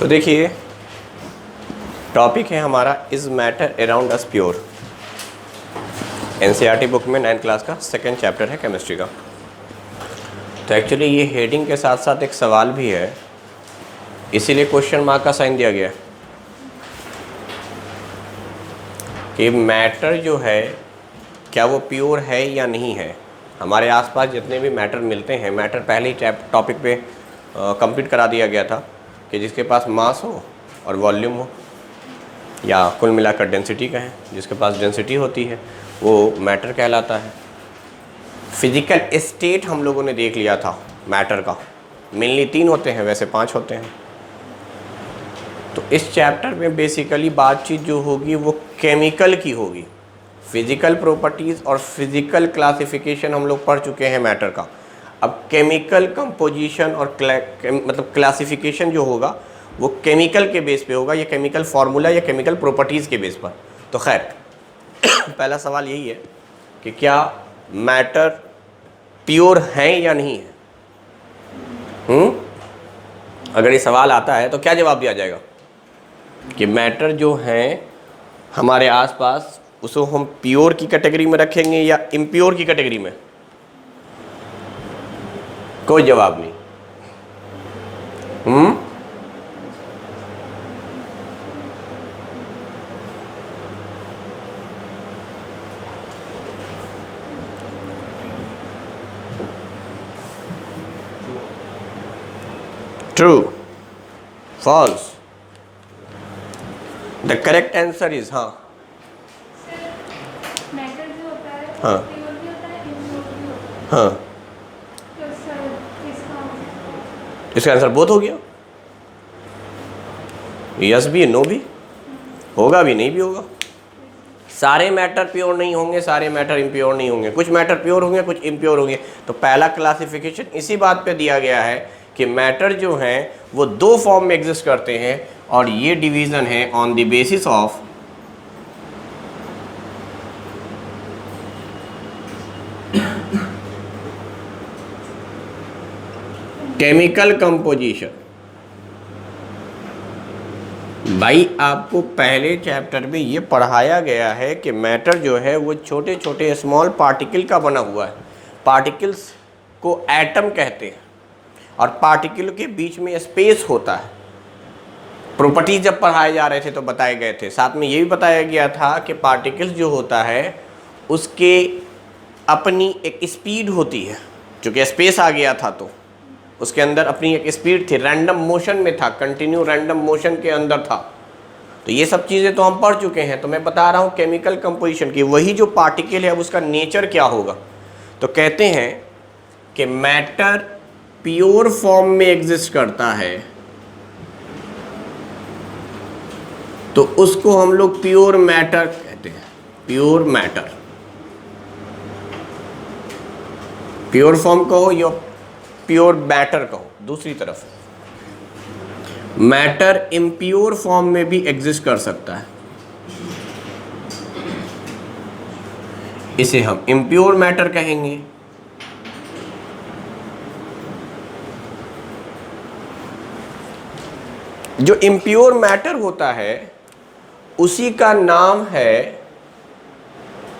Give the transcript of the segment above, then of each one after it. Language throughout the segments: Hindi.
तो देखिए टॉपिक है हमारा is matter around us pure. NCERT book में 9th क्लास का सेकंड चैप्टर है केमिस्ट्री का। तो एक्चुअली ये हेडिंग के साथ साथ एक सवाल भी है, इसीलिए क्वेश्चन मार्क का साइन दिया गया है कि मैटर जो है क्या वो प्योर है या नहीं है। हमारे आसपास जितने भी मैटर मिलते हैं, मैटर पहले ही टॉपिक पे कंप्लीट करा दिया गया था कि जिसके पास मास हो और वॉल्यूम हो, या कुल मिलाकर डेंसिटी का है, जिसके पास डेंसिटी होती है वो मैटर कहलाता है। फिजिकल स्टेट हम लोगों ने देख लिया था मैटर का, मेनली 3 होते हैं, वैसे 5 होते हैं। तो इस चैप्टर में बेसिकली बातचीत जो होगी वो केमिकल की होगी। फिजिकल प्रॉपर्टीज़ और फिजिकल क्लासिफिकेशन हम लोग पढ़ चुके हैं मैटर का। अब केमिकल कंपोजिशन और मतलब क्लासिफिकेशन जो होगा वो केमिकल के बेस पे होगा, या केमिकल फार्मूला या केमिकल प्रॉपर्टीज़ के बेस पर। तो खैर पहला सवाल यही है कि क्या मैटर प्योर है या नहीं है। अगर ये सवाल आता है तो क्या जवाब दिया जाएगा कि मैटर जो है हमारे आसपास उसको हम प्योर की कैटेगरी में रखेंगे या इम्प्योर की कैटेगरी में। कोई जवाब नहीं। True, false. The correct answer is हाँ मैटर जो होता है हाँ प्योर भी होता है, इम्प्योर भी होता है। हाँ, तो सर इसका इसका आंसर बोथ हो गया। यस भी नो भी होगा, भी नहीं भी होगा। सारे मैटर प्योर नहीं होंगे, सारे मैटर इम्प्योर नहीं होंगे, कुछ मैटर प्योर होंगे, कुछ इम्प्योर होंगे। तो पहला क्लासिफिकेशन इसी बात पे दिया गया है कि मैटर जो हैं वो 2 फॉर्म में एग्जिस्ट करते हैं, और ये डिवीज़न है on the basis of chemical composition. भाई आपको पहले चैप्टर में ये पढ़ाया गया है कि मैटर जो है वो छोटे छोटे स्मॉल पार्टिकल का बना हुआ है। पार्टिकल्स को एटम कहते हैं, और पार्टिकल के बीच में स्पेस होता है। प्रॉपर्टीज जब पढ़ाए जा रहे थे तो बताए गए थे, साथ में ये भी बताया गया था कि पार्टिकल्स जो होता है उसके अपनी एक स्पीड होती है। चूँकि स्पेस आ गया था तो उसके अंदर अपनी एक स्पीड थी, रैंडम मोशन में था, कंटिन्यू रैंडम मोशन के अंदर था। तो ये सब चीज़ें तो हम पढ़ चुके हैं। तो मैं बता रहा हूँ केमिकल कंपोजिशन की, वही जो पार्टिकल है उसका नेचर क्या होगा। तो कहते हैं कि मैटर प्योर फॉर्म में एग्जिस्ट करता है तो उसको हम लोग प्योर मैटर कहते हैं। प्योर मैटर, प्योर फॉर्म कहो या प्योर मैटर कहो। दूसरी तरफ मैटर इम्प्योर फॉर्म में भी एग्जिस्ट कर सकता है, इसे हम इम्प्योर मैटर कहेंगे। जो इम्प्योर मैटर होता है उसी का नाम है,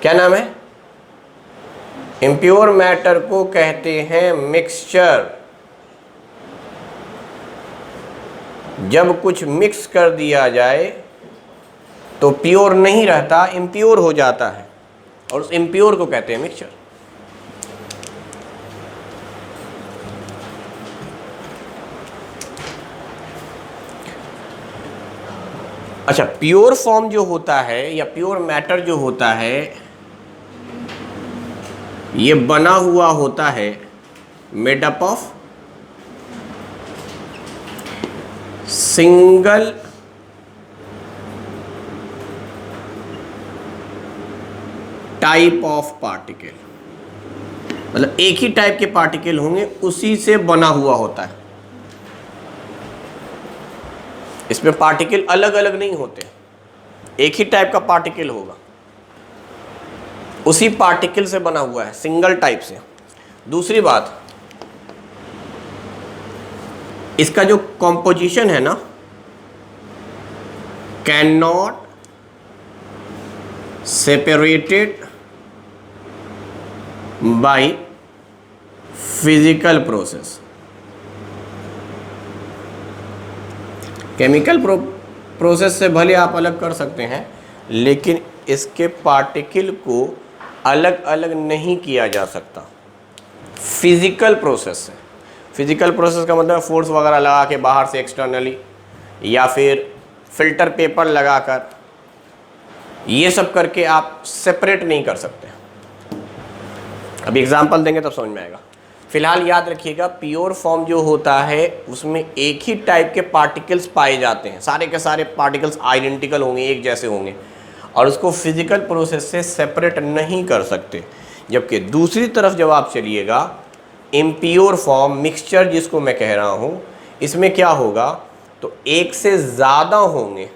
क्या नाम है? इम्प्योर मैटर को कहते हैं मिक्सचर। जब कुछ मिक्स कर दिया जाए तो प्योर नहीं रहता, इम्प्योर हो जाता है, और उस इम्प्योर को कहते हैं मिक्सचर। अच्छा, प्योर फॉर्म जो होता है या प्योर मैटर जो होता है ये बना हुआ होता है made up of single type of particle. मतलब एक ही टाइप के पार्टिकल होंगे, उसी से बना हुआ होता है। इसमें पार्टिकल अलग अलग नहीं होते, एक ही टाइप का पार्टिकल होगा, उसी पार्टिकल से बना हुआ है, सिंगल टाइप से। दूसरी बात, इसका जो कॉम्पोजिशन है ना, can not separated by physical process. Chemical process से भले आप अलग कर सकते हैं, लेकिन इसके पार्टिकल को अलग अलग नहीं किया जा सकता फिजिकल प्रोसेस से। फिजिकल प्रोसेस का मतलब फोर्स वगैरह लगा के बाहर से एक्सटर्नली, या फिर फिल्टर पेपर लगाकर, ये सब करके आप सेपरेट नहीं कर सकते। अभी एग्जांपल देंगे तब समझ में आएगा। फिलहाल याद रखिएगा, प्योर फॉर्म जो होता है उसमें एक ही टाइप के पार्टिकल्स पाए जाते हैं, सारे के सारे पार्टिकल्स आइडेंटिकल होंगे, एक जैसे होंगे, और उसको फिजिकल प्रोसेस से सेपरेट नहीं कर सकते। जबकि दूसरी तरफ जब आप चलिएगा, इम्प्योर फॉर्म, मिक्सचर जिसको मैं कह रहा हूँ, इसमें क्या होगा, तो एक से ज़्यादा होंगे,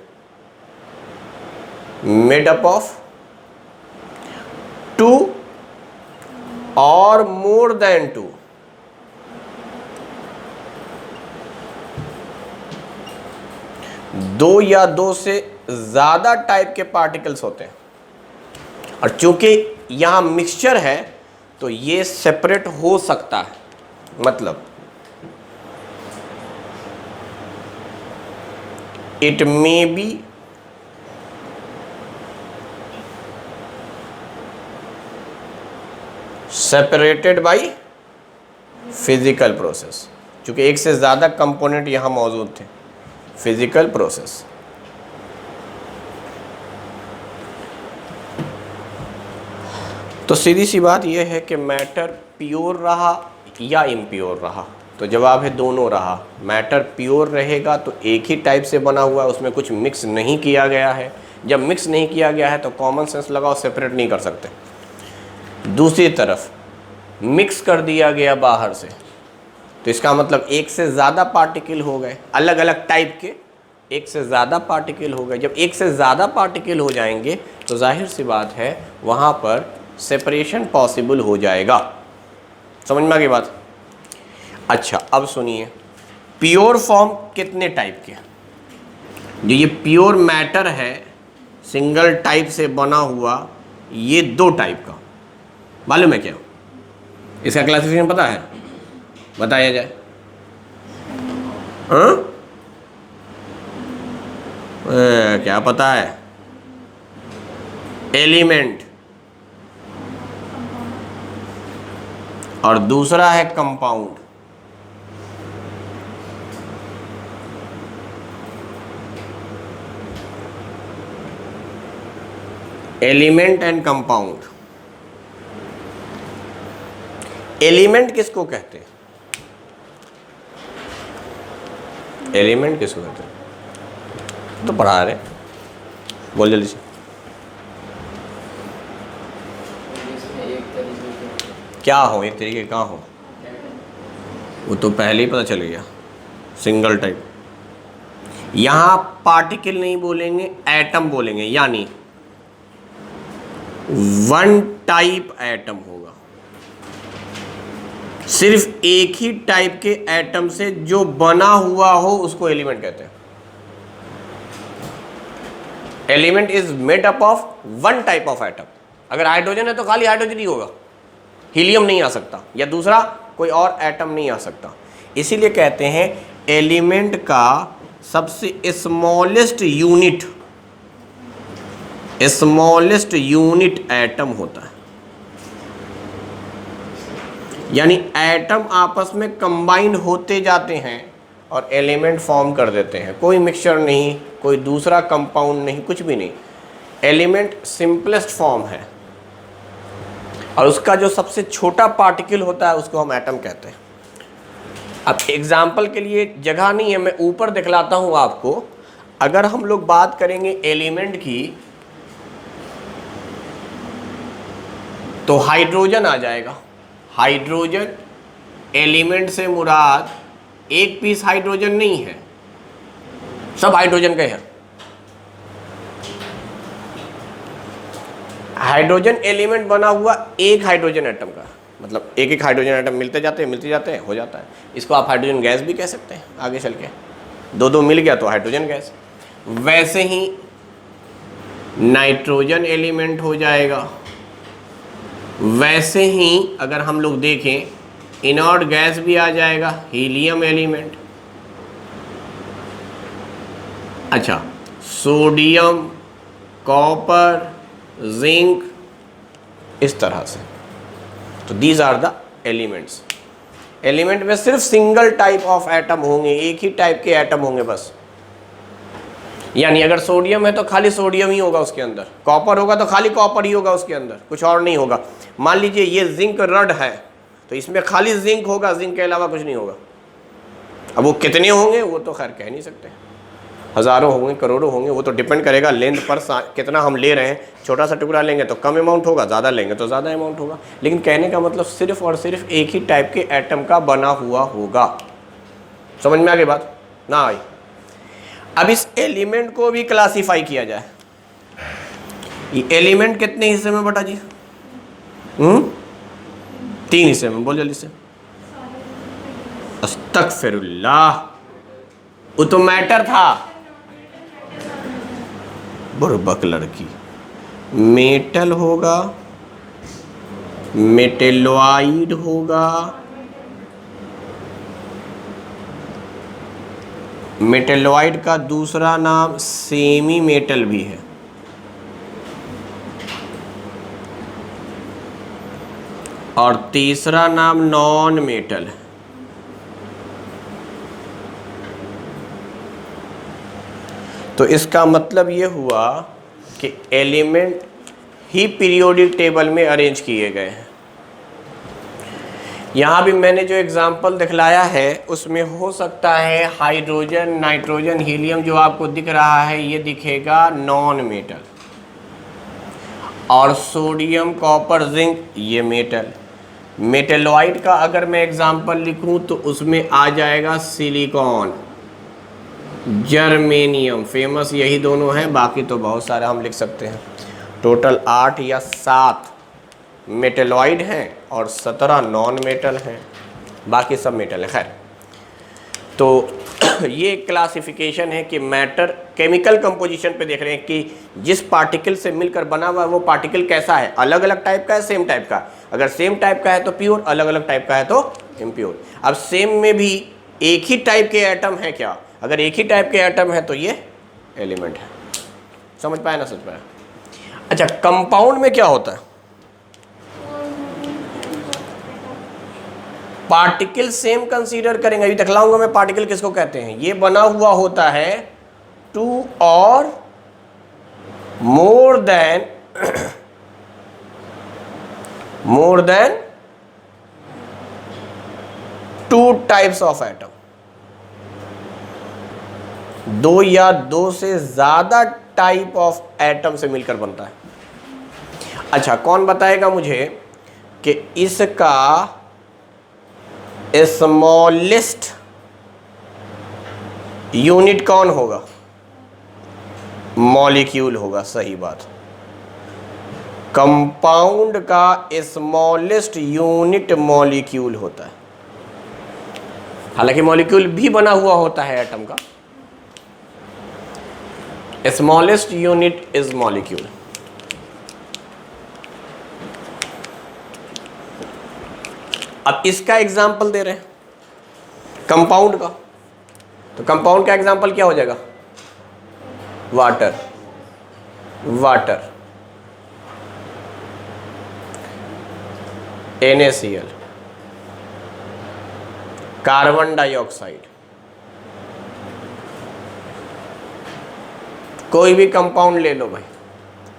मेड अप ऑफ टू और मोर देन टू। दो या दो से ज़्यादा टाइप के पार्टिकल्स होते हैं, और चूंकि यहाँ मिक्सचर है तो ये सेपरेट हो सकता है। मतलब it may be separated by physical process, चूंकि एक से ज़्यादा कंपोनेंट यहाँ मौजूद थे, फिजिकल प्रोसेस। तो सीधी सी बात यह है कि मैटर प्योर रहा या इम्प्योर रहा, तो जवाब है दोनों रहा। मैटर प्योर रहेगा तो एक ही टाइप से बना हुआ है, उसमें कुछ मिक्स नहीं किया गया है। जब मिक्स नहीं किया गया है तो कॉमन सेंस लगाओ, सेपरेट नहीं कर सकते। दूसरी तरफ मिक्स कर दिया गया बाहर से, तो इसका मतलब एक से ज़्यादा पार्टिकल हो गए, अलग अलग टाइप के एक से ज़्यादा पार्टिकल हो गए। जब एक से ज़्यादा पार्टिकल हो जाएंगे तो जाहिर सी बात है वहाँ पर सेपरेशन पॉसिबल हो जाएगा। समझ में आ गई बात? अच्छा, अब सुनिए, प्योर फॉर्म कितने टाइप के? जो ये प्योर मैटर है सिंगल टाइप से बना हुआ, ये दो टाइप का। मालूम है क्या इसका क्लासिफिकेशन? पता है? बताया जाए। हाँ, क्या पता है? एलिमेंट, और दूसरा है compound. Element and compound. Element किसको कहते हैं? एलिमेंट किसको कहते हैं? तो पढ़ा रहे, बोल जल्दी से। क्या हो? एक तरीके का हो, वो तो पहले ही पता चल गया, सिंगल टाइप। यहाँ पार्टिकल नहीं बोलेंगे, एटम बोलेंगे, यानी वन टाइप एटम होगा। सिर्फ एक ही टाइप के एटम से जो बना हुआ हो उसको एलिमेंट कहते हैं। Element is made up of one type of atom. अगर हाइड्रोजन है तो खाली हाइड्रोजन ही होगा, हीलियम नहीं आ सकता, या दूसरा कोई और एटम नहीं आ सकता। इसीलिए कहते हैं एलिमेंट का सबसे स्मॉलेस्ट यूनिट एटम होता है। यानी एटम आपस में कंबाइन होते जाते हैं और एलिमेंट फॉर्म कर देते हैं। कोई मिक्सचर नहीं, कोई दूसरा कंपाउंड नहीं, कुछ भी नहीं। एलिमेंट सिंपलेस्ट फॉर्म है, और उसका जो सबसे छोटा पार्टिकल होता है उसको हम एटम कहते हैं। अब एग्जाम्पल के लिए जगह नहीं है, मैं ऊपर दिखलाता हूँ आपको। अगर हम लोग बात करेंगे एलिमेंट की तो हाइड्रोजन आ जाएगा। हाइड्रोजन एलिमेंट से मुराद एक पीस हाइड्रोजन नहीं है, सब हाइड्रोजन के हैं। हाइड्रोजन एलिमेंट बना हुआ एक हाइड्रोजन एटम का, मतलब एक एक हाइड्रोजन एटम मिलते जाते हैं, हो जाता है। इसको आप हाइड्रोजन गैस भी कह सकते हैं। आगे चल के दो मिल गया तो हाइड्रोजन गैस। वैसे ही नाइट्रोजन एलिमेंट हो जाएगा। वैसे ही अगर हम लोग देखें इनॉर्ड गैस भी आ जाएगा, हीलियम एलिमेंट। अच्छा, सोडियम, कॉपर, जिंक, इस तरह से। तो these are the elements. Element में सिर्फ सिंगल टाइप ऑफ एटम होंगे, एक ही टाइप के एटम होंगे बस। यानी अगर सोडियम है तो खाली सोडियम ही होगा उसके अंदर, कॉपर होगा तो खाली कॉपर ही होगा उसके अंदर, कुछ और नहीं होगा। मान लीजिए ये जिंक रड है तो इसमें खाली जिंक होगा, जिंक के अलावा कुछ नहीं होगा। अब वो कितने होंगे वो तो खैर कह नहीं सकते, हज़ारों होंगे, करोड़ों होंगे, वो तो डिपेंड करेगा लेंथ पर कितना हम ले रहे हैं। छोटा सा टुकड़ा लेंगे तो कम अमाउंट होगा, ज़्यादा लेंगे तो ज़्यादा अमाउंट होगा। लेकिन कहने का मतलब सिर्फ और सिर्फ एक ही टाइप के एटम का बना हुआ होगा। समझ में आ गई बात ना आई? अब इस एलिमेंट को भी क्लासीफाई किया जाए। ये एलिमेंट कितने हिस्से में बटा जी? 3 हिस्से में। बोल जल्दी से। अस्तगफिरुल्लाह, वो तो मैटर था। बुर्बक लड़की। मेटल होगा, मेटेलॉइड होगा, मेटेलॉइड का दूसरा नाम सेमी मेटल भी है, और तीसरा नाम नॉन मेटल है। तो इसका मतलब ये हुआ कि एलिमेंट ही पीरियोडिक टेबल में अरेंज किए गए हैं। यहाँ भी मैंने जो एग्जांपल दिखलाया है उसमें हो सकता है हाइड्रोजन, नाइट्रोजन, हीलियम जो आपको दिख रहा है ये दिखेगा नॉन मेटल, और सोडियम, कॉपर, जिंक ये मेटल। मेटेलॉइड का अगर मैं एग्जांपल लिखूं तो उसमें आ जाएगा सिलिकॉन, जर्मेनियम, फेमस यही दोनों हैं, बाकी तो बहुत सारे हम लिख सकते हैं। टोटल 8 या 7 मेटेलॉइड हैं और 17 नॉन मेटल हैं, बाकी सब मेटल है। खैर, तो ये क्लासिफिकेशन है कि मैटर केमिकल कंपोजिशन पे देख रहे हैं कि जिस पार्टिकल से मिलकर बना हुआ है वो पार्टिकल कैसा है, अलग अलग टाइप का है, सेम टाइप का। अगर सेम टाइप का है तो प्योर, अलग अलग टाइप का है तो इम्प्योर। अब सेम में भी एक ही टाइप के एटम है क्या? अगर एक ही टाइप के एटम है तो ये एलिमेंट है। समझ पाया ना? समझ पाया? अच्छा, कंपाउंड में क्या होता है? पार्टिकल सेम कंसीडर करेंगे, अभी दिखलाऊंगा मैं पार्टिकल किसको कहते हैं। ये बना हुआ होता है 2 और more than 2 types of atom. 2 या 2 से ज्यादा टाइप ऑफ एटम से मिलकर बनता है। अच्छा, कौन बताएगा मुझे कि इसका स्मॉलेस्ट यूनिट कौन होगा? मॉलिक्यूल होगा। सही बात। कंपाउंड का स्मॉलेस्ट यूनिट मॉलिक्यूल होता है। हालांकि मॉलिक्यूल भी बना हुआ होता है एटम का। Smallest unit is molecule. अब इसका एग्जाम्पल दे रहे हैं कंपाउंड का, तो कंपाउंड का एग्जाम्पल क्या हो जाएगा? Water, NaCl, carbon dioxide. कोई भी कंपाउंड ले लो भाई,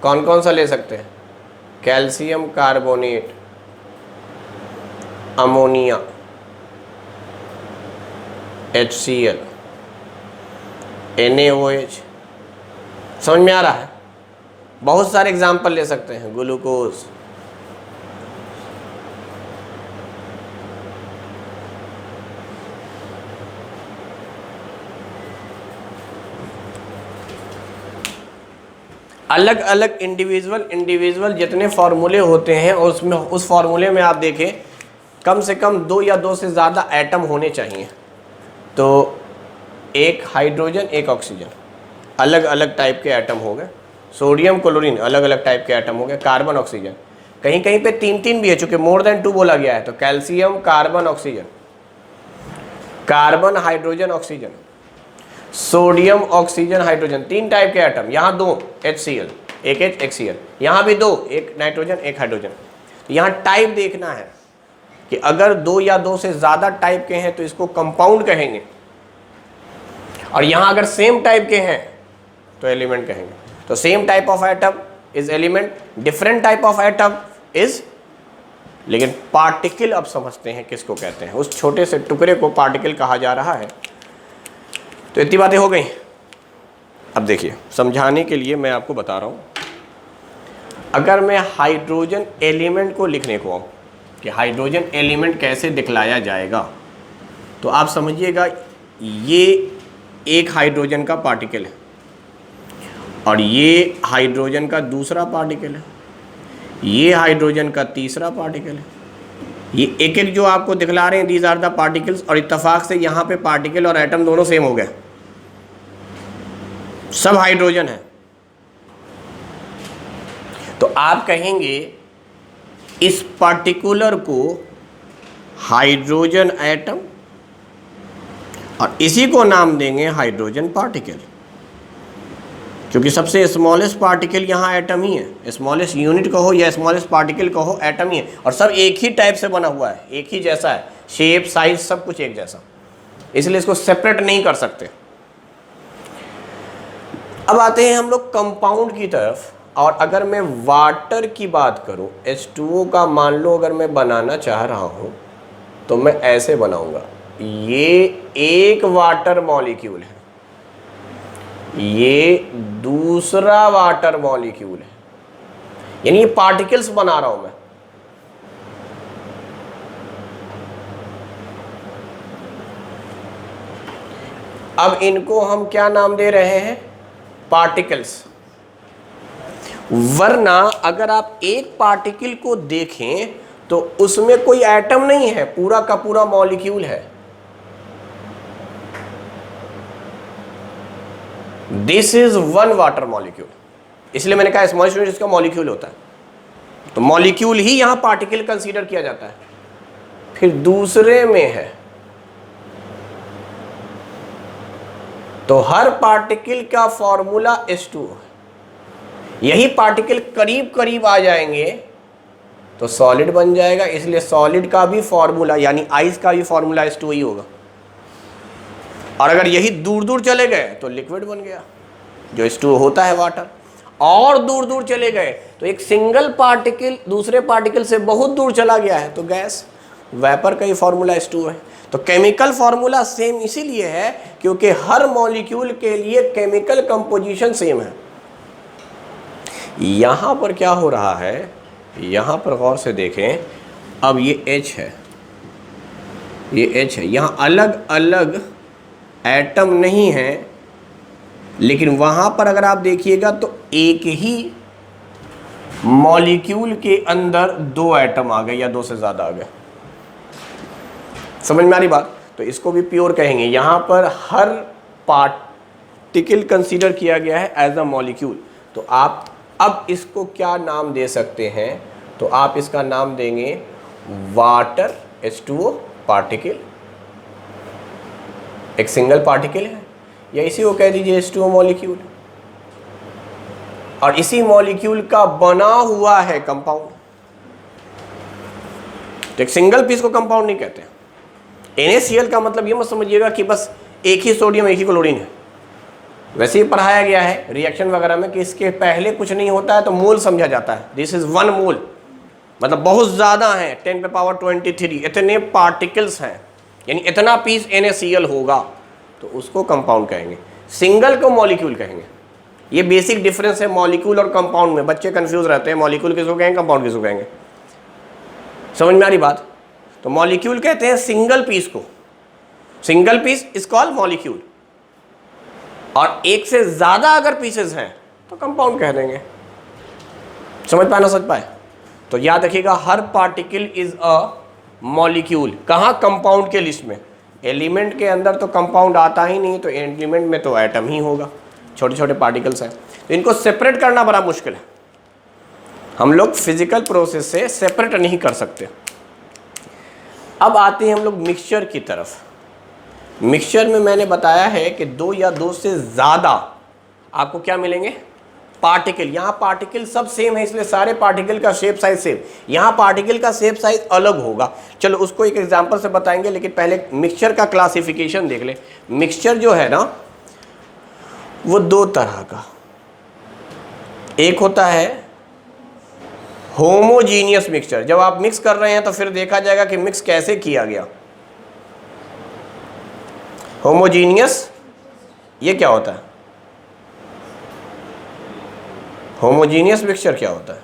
कौन कौन सा ले सकते हैं? Calcium carbonate, ammonia, HCl, NaOH। समझ में आ रहा है? बहुत सारे एग्जाम्पल ले सकते हैं। ग्लूकोज, अलग अलग इंडिविजुअल जितने फार्मूले होते हैं उसमें, उस फार्मूले में आप देखें कम से कम 2 या 2 से ज़्यादा एटम होने चाहिए। तो एक हाइड्रोजन, एक ऑक्सीजन, अलग अलग टाइप के एटम हो गए। सोडियम क्लोरीन अलग अलग टाइप के एटम हो गए, कार्बन ऑक्सीजन, कहीं कहीं पे 3 भी है चूंकि मोर देन 2 बोला गया है, तो calcium carbon oxygen, carbon hydrogen oxygen, sodium oxygen hydrogen, 3 type के एटम, यहाँ 2 HCl, एक H एक Cl, यहाँ भी 2, एक नाइट्रोजन एक हाइड्रोजन। तो यहाँ टाइप देखना है कि अगर 2 या 2 से ज़्यादा टाइप के हैं तो इसको कंपाउंड कहेंगे, और यहाँ अगर सेम टाइप के हैं तो एलिमेंट कहेंगे। तो same type of atom is element, different type of atom is, लेकिन पार्टिकल अब समझते हैं किसको कहते हैं, उस छोटे से टुकड़े को पार्टिकल कहा जा रहा है। तो इतनी बातें हो गई। अब देखिए समझाने के लिए मैं आपको बता रहा हूँ, अगर मैं हाइड्रोजन एलिमेंट को लिखने को आऊँ कि हाइड्रोजन एलिमेंट कैसे दिखलाया जाएगा, तो आप समझिएगा ये एक हाइड्रोजन का पार्टिकल है और ये हाइड्रोजन का दूसरा पार्टिकल है, ये हाइड्रोजन का तीसरा पार्टिकल है। ये एक एक जो आपको दिखला रहे हैं दीज आर द पार्टिकल्स, और इत्तेफाक से यहाँ पे पार्टिकल और एटम दोनों सेम हो गए, सब हाइड्रोजन है। तो आप कहेंगे इस पार्टिकुलर को हाइड्रोजन एटम और इसी को नाम देंगे हाइड्रोजन पार्टिकल, क्योंकि सबसे स्मॉलेस्ट पार्टिकल यहाँ एटम ही है। स्मॉलेस्ट यूनिट कहो या स्मॉलेस्ट पार्टिकल कहो, एटम ही है, और सब एक ही टाइप से बना हुआ है, एक ही जैसा है, शेप साइज सब कुछ एक जैसा, इसलिए इसको सेपरेट नहीं कर सकते। अब आते हैं हम लोग कंपाउंड की तरफ, और अगर मैं वाटर की बात करूं, H2O का मान लो अगर मैं बनाना चाह रहा हूं तो मैं ऐसे बनाऊंगा, ये एक वाटर मॉलिक्यूल है, ये दूसरा वाटर मॉलिक्यूल है, यानी ये पार्टिकल्स बना रहा हूं मैं। अब इनको हम क्या नाम दे रहे हैं? पार्टिकल्स। वरना अगर आप एक पार्टिकल को देखें तो उसमें कोई एटम नहीं है, पूरा का पूरा मॉलिक्यूल है। This is one water molecule, इसलिए मैंने कहा स्मॉलेस्ट यूनिट इसका मॉलिक्यूल होता है, तो मॉलिक्यूल ही यहां पार्टिकल कंसीडर किया जाता है। फिर दूसरे में है, तो हर पार्टिकल का फॉर्मूला H2O है। यही पार्टिकल करीब करीब आ जाएंगे तो सॉलिड बन जाएगा, इसलिए सॉलिड का भी फॉर्मूला यानी आइस का भी फॉर्मूला H2O ही होगा। और अगर यही दूर दूर चले गए तो लिक्विड बन गया, जो H2O होता है वाटर। और दूर दूर चले गए तो एक सिंगल पार्टिकल दूसरे पार्टिकल से बहुत दूर चला गया है तो गैस, वेपर का ही फॉर्मूला H2O है। तो केमिकल फॉर्मूला सेम इसीलिए है क्योंकि हर मॉलिक्यूल के लिए केमिकल कंपोजिशन सेम है। यहां पर क्या हो रहा है, यहां पर गौर से देखें, अब ये H है, ये H है, यहां अलग अलग एटम नहीं है, लेकिन वहां पर अगर आप देखिएगा तो एक ही मॉलिक्यूल के अंदर 2 एटम आ गए या 2 से ज्यादा आ गए। समझ में आ रही बात? तो इसको भी प्योर कहेंगे। यहां पर हर पार्टिकल कंसीडर किया गया है एज अ मॉलिक्यूल। तो आप अब इसको क्या नाम दे सकते हैं? तो आप इसका नाम देंगे वाटर H2O पार्टिकल, एक सिंगल पार्टिकल है, या इसी को कह दीजिए H2O मॉलिक्यूल, और इसी मॉलिक्यूल का बना हुआ है कंपाउंड। तो एक सिंगल पीस को कंपाउंड नहीं कहते। NaCl का मतलब ये मत समझिएगा कि बस एक ही सोडियम एक ही क्लोरीन है। वैसे ही पढ़ाया गया है रिएक्शन वगैरह में कि इसके पहले कुछ नहीं होता है तो मोल समझा जाता है। दिस इज 1 मोल, मतलब बहुत ज़्यादा है, 10⁻23 इतने पार्टिकल्स हैं, यानी इतना पीस NaCl होगा, तो उसको कंपाउंड कहेंगे। सिंगल को मॉलिक्यूल कहेंगे। ये बेसिक डिफरेंस है मॉलिक्यूल और कंपाउंड में। बच्चे कंफ्यूज रहते हैं, मॉलिक्यूल किसको कहेंगे, कंपाउंड किसको कहेंगे। समझ में आ रही बात? तो मॉलिक्यूल कहते हैं सिंगल पीस को, single piece is called molecule, और एक से ज्यादा अगर पीसेस हैं तो कंपाउंड कह देंगे। समझ पाए ना समझ पाए? तो याद रखिएगा हर पार्टिकल इज अ मॉलिक्यूल। कहाँ? कंपाउंड के लिस्ट में। एलिमेंट के अंदर तो कंपाउंड आता ही नहीं, तो एलिमेंट में तो एटम ही होगा। छोटे छोटे पार्टिकल्स हैं, तो इनको सेपरेट करना बड़ा मुश्किल है। हम लोग फिजिकल प्रोसेस से सेपरेट नहीं कर सकते। अब आते हैं हम लोग मिक्सचर की तरफ। मिक्सचर में मैंने बताया है कि 2 या 2 से ज़्यादा आपको क्या मिलेंगे, पार्टिकल। यहाँ पार्टिकल सब सेम है, इसलिए सारे पार्टिकल का शेप साइज सेम। यहाँ पार्टिकल का शेप साइज अलग होगा, चलो उसको एक एग्जांपल से बताएंगे, लेकिन पहले मिक्सचर का क्लासिफिकेशन देख ले। मिक्सचर जो है ना वो 2 तरह का, एक होता है होमोजीनियस मिक्सचर। जब आप मिक्स कर रहे हैं तो फिर देखा जाएगा कि मिक्स कैसे किया गया। होमोजीनियस, ये क्या होता है? होमोजीनियस मिक्सचर क्या होता है?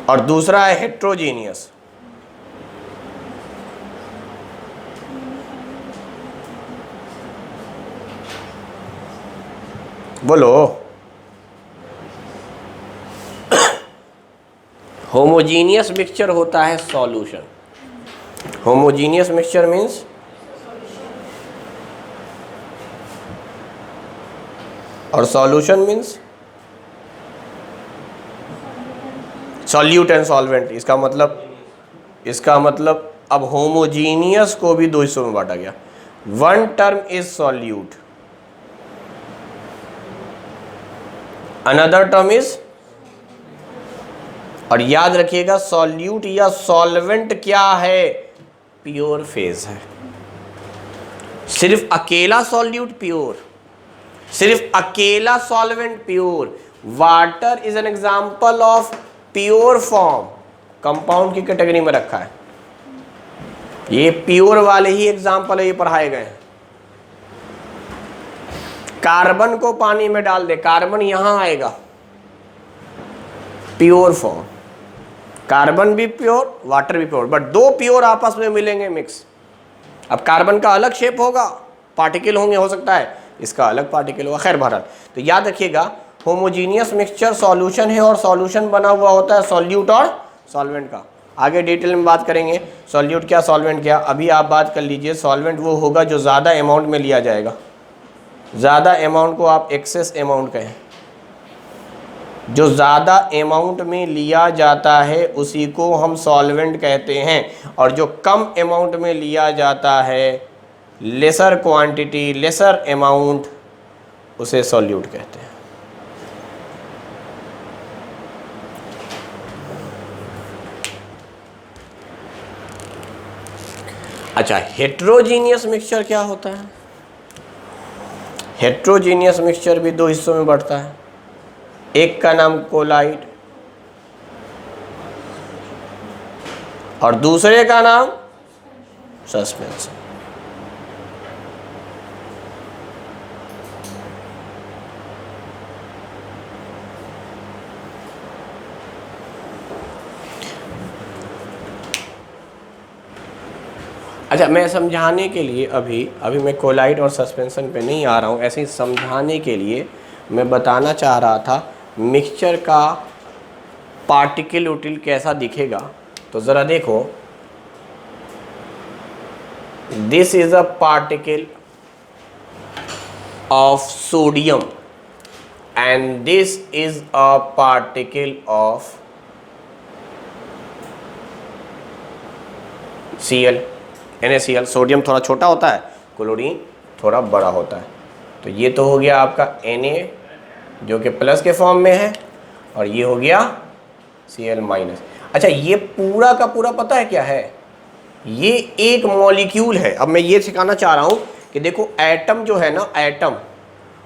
और दूसरा है हेट्रोजीनियस। बोलो। होमोजीनियस मिक्सचर होता है सॉल्यूशन। होमोजीनियस मिक्सचर मीन्स और solution means solute and solvent. इसका मतलब अब होमोजीनियस को भी 2 हिस्सों में बांटा गया। One term is solute, another term is, और याद रखिएगा सॉल्यूट या सॉल्वेंट क्या है? प्योर फेज है। सिर्फ अकेला सॉल्यूट प्योर, सिर्फ अकेला solvent pure. Water is an example of pure form, compound की कैटेगरी में रखा है। ये प्योर वाले ही एग्जाम्पल है, ये पढ़ाए गए हैं। कार्बन को पानी में डाल दे, कार्बन यहां आएगा, प्योर फॉर्म। कार्बन भी प्योर, वाटर भी प्योर, बट 2 प्योर आपस में मिलेंगे मिक्स। अब कार्बन का अलग शेप होगा, पार्टिकल होंगे, हो सकता है इसका अलग पार्टिकल होगा। खैर बहरहाल, तो याद रखिएगा होमोजीनियस मिक्सचर सॉल्यूशन है, और सॉल्यूशन बना हुआ होता है सॉल्यूट और सॉल्वेंट का। आगे डिटेल में बात करेंगे सॉल्यूट क्या सॉल्वेंट क्या। अभी आप बात कर लीजिए, सॉल्वेंट वो होगा जो ज़्यादा अमाउंट में लिया जाएगा। ज़्यादा अमाउंट को आप एक्सेस अमाउंट कहें। जो ज़्यादा अमाउंट में लिया जाता है उसी को हम सॉल्वेंट कहते हैं, और जो कम अमाउंट में लिया जाता है, लेसर क्वांटिटी, लेसर अमाउंट, उसे सॉल्यूट कहते हैं। अच्छा, हेट्रोजीनियस मिक्सचर क्या होता है? हेट्रोजीनियस मिक्सचर भी 2 हिस्सों में बढ़ता है। एक का नाम कोलाइड और दूसरे का नाम सस्पेंशन। अच्छा, मैं समझाने के लिए अभी मैं कोलाइड और सस्पेंशन पे नहीं आ रहा हूँ, ऐसे ही समझाने के लिए मैं बताना चाह रहा था मिक्सचर का पार्टिकल उटिल कैसा दिखेगा। तो ज़रा देखो, this is a particle of sodium and this is a particle of Cl, NaCl। Sodium थोड़ा छोटा होता है, क्लोरीन थोड़ा बड़ा होता है। तो ये तो हो गया आपका Na जो कि प्लस के फॉर्म में है, और ये हो गया Cl माइनस। अच्छा, ये पूरा का पूरा पता है क्या है? ये एक मॉलिक्यूल है। अब मैं ये सिखाना चाह रहा हूँ कि देखो एटम जो है ना, एटम,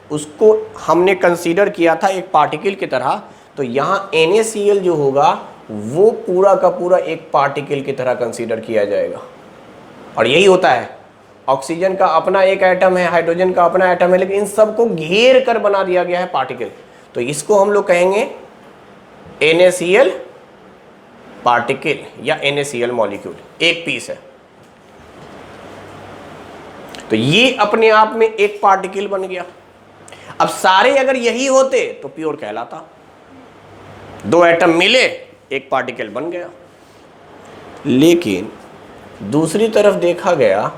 उसको हमने कंसीडर किया था एक पार्टिकल की तरह। तो यहाँ NaCl जो होगा वो पूरा का पूरा एक पार्टिकल की तरह कंसीडर किया जाएगा। और यही होता है, ऑक्सीजन का अपना एक एटम है, हाइड्रोजन का अपना एटम है, लेकिन इन सबको घेर कर बना दिया गया है पार्टिकल। तो इसको हम लोग कहेंगे NaCl पार्टिकल या NaCl मॉलिक्यूल, एक पीस है। तो ये अपने आप में एक पार्टिकल बन गया। अब सारे अगर यही होते तो प्योर कहलाता। 2 एटम मिले, एक पार्टिकल बन गया। लेकिन दूसरी तरफ देखा गया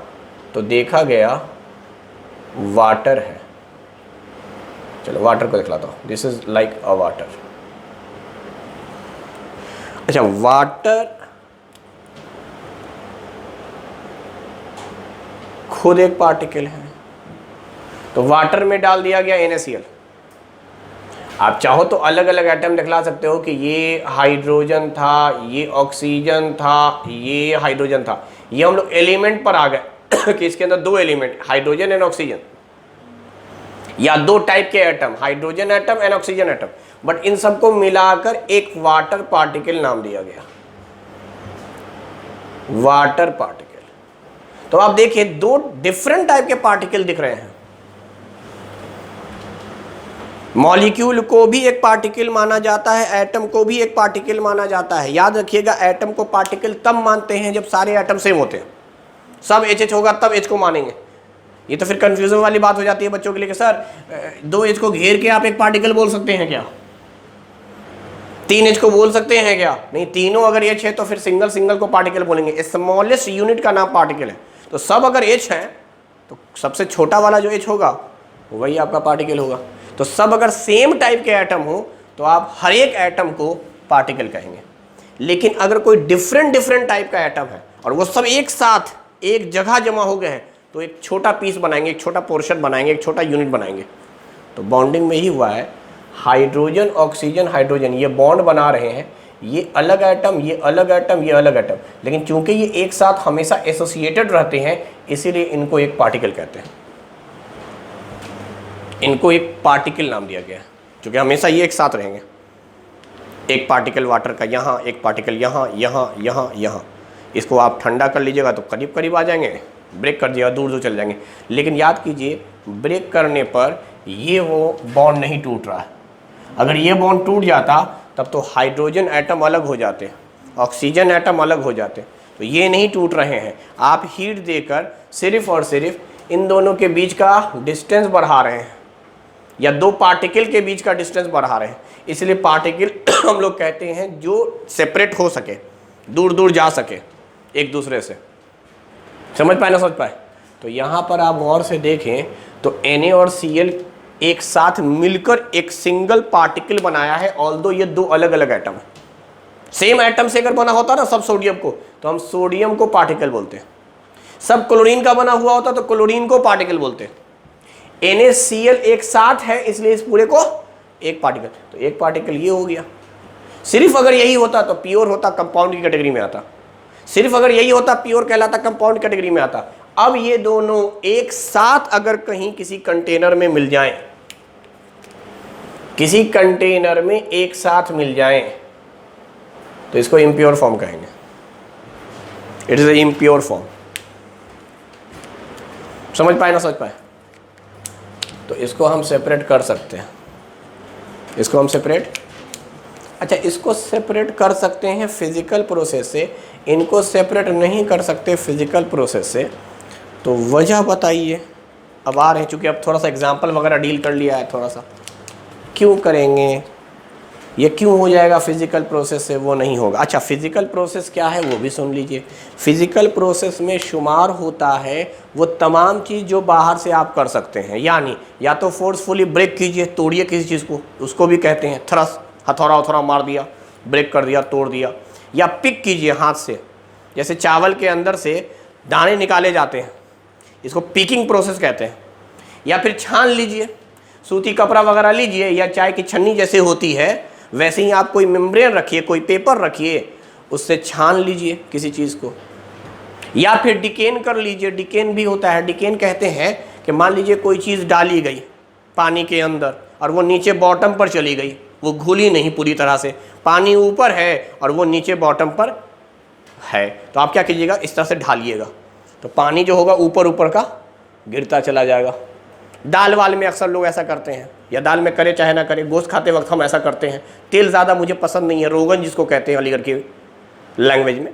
तो देखा गया वाटर है। चलो वाटर को दिखलाता हूँ, this is like a water. अच्छा, वाटर खुद एक पार्टिकल है, तो वाटर में डाल दिया गया NaCl। आप चाहो तो अलग अलग एटम दिखला सकते हो कि ये हाइड्रोजन था, ये ऑक्सीजन था, ये हाइड्रोजन था। ये हम लोग एलिमेंट पर आ गए कि इसके अंदर दो एलिमेंट, हाइड्रोजन एंड ऑक्सीजन, या दो टाइप के atom, hydrogen atom and oxygen atom, but in सबको मिलाकर एक वाटर पार्टिकल नाम दिया गया, वाटर पार्टिकल। तो आप देखिए दो डिफरेंट टाइप के पार्टिकल दिख रहे हैं। मॉलिक्यूल को भी एक पार्टिकल माना जाता है, एटम को भी एक पार्टिकल माना जाता है। याद रखिएगा, एटम को पार्टिकल तब मानते हैं जब सारे एटम सेम होते हैं। सब H होगा तब H को मानेंगे। ये तो फिर कंफ्यूजन वाली बात हो जाती है बच्चों के लिए कि सर 2H को घेर के आप एक पार्टिकल बोल सकते हैं क्या? 3H को बोल सकते हैं क्या? नहीं, तीनों अगर H है तो फिर सिंगल सिंगल को पार्टिकल बोलेंगे। स्मॉलेस्ट यूनिट का नाम पार्टिकल है। तो सब अगर H है तो सबसे छोटा वाला जो H होगा वही आपका पार्टिकल होगा। तो सब अगर सेम टाइप के एटम हो तो आप हर एक एटम को पार्टिकल कहेंगे। लेकिन अगर कोई डिफरेंट टाइप का एटम है और वो सब एक साथ एक जगह जमा हो गए हैं तो एक छोटा पीस बनाएंगे, एक छोटा पोर्शन बनाएंगे, एक छोटा यूनिट बनाएंगे। तो बॉन्डिंग में ही हुआ है, हाइड्रोजन ऑक्सीजन हाइड्रोजन ये बॉन्ड बना रहे हैं, ये अलग एटम, ये अलग एटम, ये अलग एटम, लेकिन चूंकि ये एक साथ हमेशा एसोसिएटेड रहते हैं इसीलिए इनको एक पार्टिकल कहते हैं। इनको एक पार्टिकल नाम दिया गया है क्योंकि हमेशा ये एक साथ रहेंगे। एक पार्टिकल वाटर का यहाँ, एक पार्टिकल यहाँ, यहाँ, यहाँ, यहाँ। इसको आप ठंडा कर लीजिएगा तो करीब करीब आ जाएंगे, ब्रेक कर दिएगा दूर दूर चले जाएंगे। लेकिन याद कीजिए, ब्रेक करने पर ये वो बॉन्ड नहीं टूट रहा है। अगर ये बॉन्ड टूट जाता तब तो हाइड्रोजन एटम अलग हो जाते, ऑक्सीजन एटम अलग हो जाते। तो ये नहीं टूट रहे हैं। आप हीट देकर सिर्फ और सिर्फ इन दोनों के बीच का डिस्टेंस बढ़ा रहे हैं या दो पार्टिकल के बीच का डिस्टेंस बढ़ा रहे हैं। इसलिए पार्टिकल हम लोग कहते हैं जो सेपरेट हो सके, दूर दूर जा सके एक दूसरे से। समझ पाए ना समझ पाए? तो यहाँ पर आप गौर से देखें तो Na और Cl एक साथ मिलकर एक सिंगल पार्टिकल बनाया है, ऑल्दो ये दो अलग अलग एटम है। सेम एटम से अगर बना होता ना सब सोडियम को तो हम सोडियम को पार्टिकल बोलते हैं। सब क्लोरीन का बना हुआ होता तो क्लोरीन को पार्टिकल बोलते हैं। NaCl एक साथ है इसलिए इस पूरे को एक पार्टिकल, तो एक पार्टिकल ये हो गया। सिर्फ अगर यही होता तो प्योर होता, कंपाउंड की कैटेगरी में आता। सिर्फ अगर यही होता प्योर कहलाता, कंपाउंड कैटेगरी में आता। अब ये दोनों एक साथ अगर कहीं किसी कंटेनर में मिल जाएं, किसी कंटेनर में एक साथ मिल जाएं तो इसको इम्प्योर फॉर्म कहेंगे। It is a impure form. समझ पाए ना समझ पाए? तो इसको हम सेपरेट कर सकते हैं, इसको हम सेपरेट, अच्छा इसको सेपरेट कर सकते हैं फिजिकल प्रोसेस से, इनको सेपरेट नहीं कर सकते फिजिकल प्रोसेस से। तो वजह बताइए। अब आ रहे हैं, चूँकि अब थोड़ा सा एग्जांपल वगैरह डील कर लिया है, थोड़ा सा क्यों करेंगे, ये क्यों हो जाएगा फिजिकल प्रोसेस से, वो नहीं होगा। अच्छा फिजिकल प्रोसेस क्या है वो भी सुन लीजिए। फिजिकल प्रोसेस में शुमार होता है वो तमाम चीज़ जो बाहर से आप कर सकते हैं, यानी या तो फोर्सफुली ब्रेक कीजिए, तोड़िए किसी चीज़ को, उसको भी कहते हैं थ्रस्ट, हथौड़ा मार दिया, ब्रेक कर दिया, तोड़ दिया। या पिक कीजिए हाथ से, जैसे चावल के अंदर से दाने निकाले जाते हैं, इसको पिकिंग प्रोसेस कहते हैं। या फिर छान लीजिए, सूती कपड़ा वगैरह लीजिए या चाय की छन्नी जैसे होती है वैसे ही आप कोई मेम्ब्रेन रखिए, कोई पेपर रखिए, उससे छान लीजिए किसी चीज़ को। या फिर डिकेन कर लीजिए, डिकेन भी होता है। डिकेन कहते हैं कि मान लीजिए कोई चीज़ डाली गई पानी के अंदर और वो नीचे बॉटम पर चली गई, वो घुली नहीं पूरी तरह से, पानी ऊपर है और वो नीचे बॉटम पर है, तो आप क्या कीजिएगा, इस तरह से ढालिएगा तो पानी जो होगा ऊपर ऊपर का गिरता चला जाएगा। दाल वाल में अक्सर लोग ऐसा करते हैं, या दाल में करे चाहे ना करे, गोश्त खाते वक्त हम ऐसा करते हैं। तेल ज़्यादा मुझे पसंद नहीं है, रोगन जिसको कहते हैं अलीगढ़ की लैंग्वेज में,